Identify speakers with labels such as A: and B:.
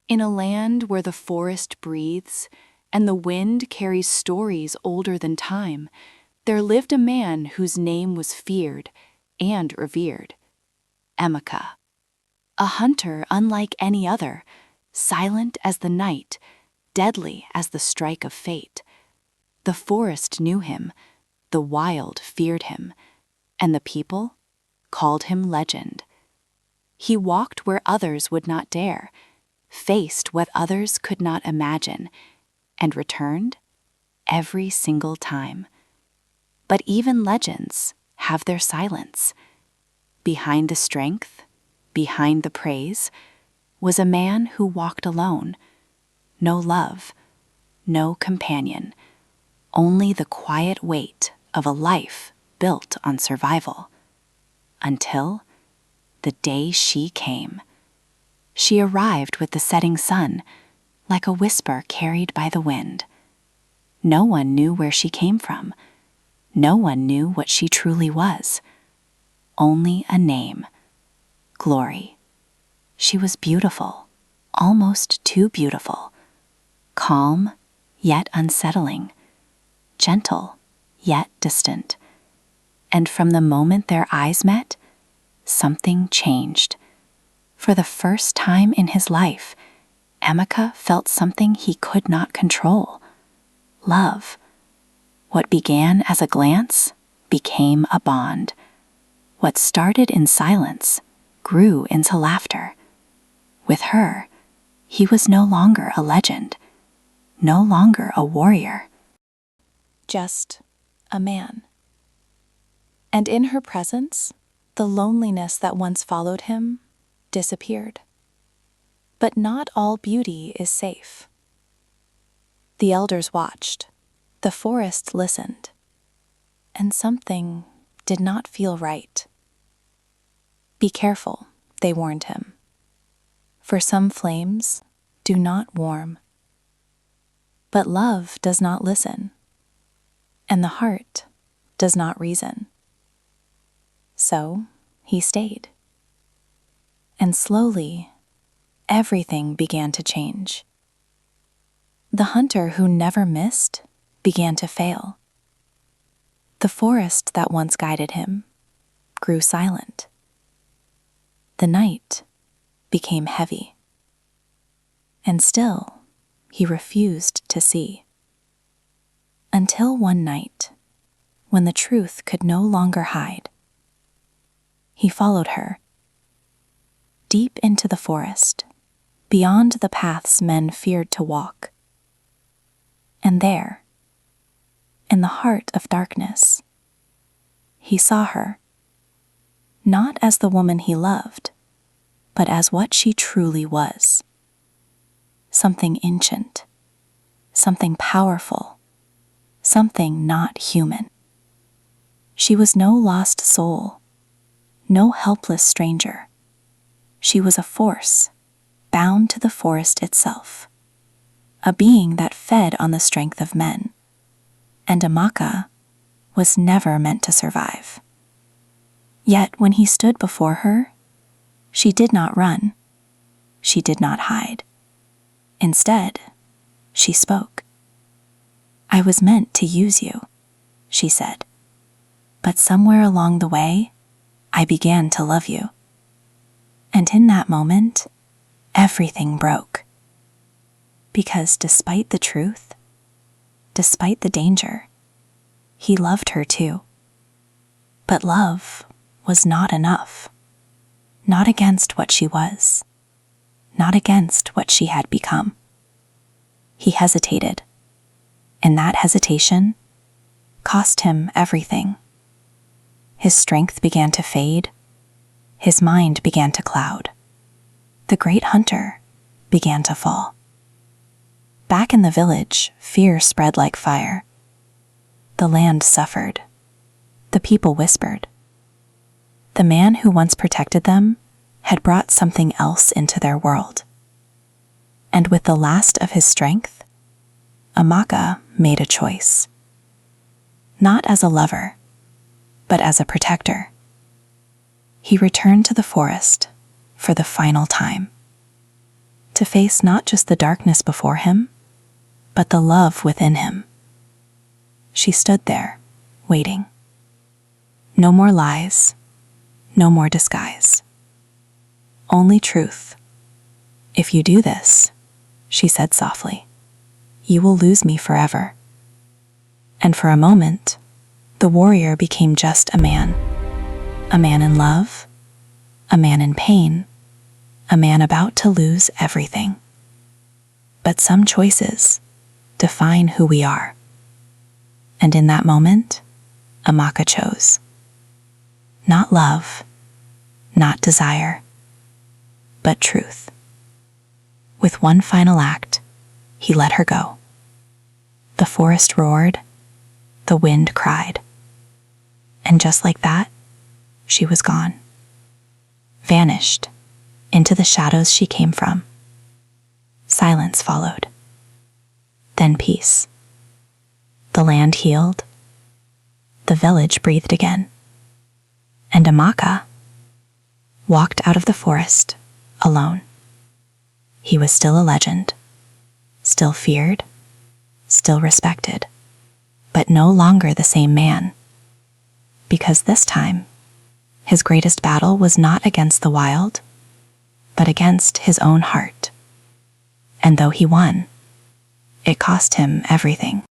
A: In a land where the forest breathes and the wind carries stories older than time, there lived a man whose name was feared and revered. Emaka, a hunter unlike any other, silent as the night, deadly as the strike of fate. The forest knew him, the wild feared him, and the people called him legend. He walked where others would not dare, faced what others could not imagine, and returned every single time. But even legends have their silence. Behind the strength, behind the praise, was a man who walked alone. No love, no companion, only the quiet weight of a life built on survival. Until the day she came. She arrived with the setting sun, like a whisper carried by the wind. No one knew where she came from. No one knew what she truly was. Only a name, Glory. She was beautiful, almost too beautiful. Calm, yet unsettling. Gentle, yet distant. And from the moment their eyes met, something changed. For the first time in his life, Emaka felt something he could not control. Love. What began as a glance became a bond. What started in silence grew into laughter. With her, he was no longer a legend, no longer a warrior. Just a man. And in her presence, the loneliness that once followed him disappeared. But not all beauty is safe. The elders watched, the forest listened, and something did not feel right. Be careful, they warned him, for some flames do not warm. But love does not listen, and the heart does not reason. So he stayed. And slowly, everything began to change. The hunter who never missed began to fail. The forest that once guided him grew silent. The night became heavy. And still, he refused to see. Until one night, when the truth could no longer hide, he followed her, deep into the forest, beyond the paths men feared to walk. And there, in the heart of darkness, he saw her, not as the woman he loved, but as what she truly was. Something ancient, something powerful, something not human. She was no lost soul, no helpless stranger. She was a force, bound to the forest itself, a being that fed on the strength of men. And Emaka was never meant to survive. Yet when he stood before her, she did not run. She did not hide. Instead, she spoke. "I was meant to use you," she said. "But somewhere along the way, I began to love you." And in that moment, everything broke. Because despite the truth, despite the danger, he loved her too. But love was not enough. Not against what she was. Not against what she had become. He hesitated, and that hesitation cost him everything. His strength began to fade. His mind began to cloud. The great hunter began to fall. Back in the village, fear spread like fire. The land suffered. The people whispered. The man who once protected them had brought something else into their world. And with the last of his strength, Emaka made a choice. Not as a lover, but as a protector. He returned to the forest for the final time.
B: to face not just the darkness before him, but the love within him. She stood there, waiting. No more lies, no more disguise. Only truth. If you do this, she said softly, you will lose me forever. And for a moment, the warrior became just a man in love, a man in pain, a man about to lose everything. But some choices define who we are. And in that moment, Emaka chose. Not love, not desire, but truth. With one final act, he let her go. The forest roared, the wind cried. And just like that, she was gone. Vanished into the shadows she came from. Silence followed. Then peace. The land healed. The village breathed again. And Emaka walked out of the forest alone. He was still a legend, still feared, still respected, but no longer the same man. Because this time, his greatest battle was not against the wild, but against his own heart. And though he won, it cost him everything.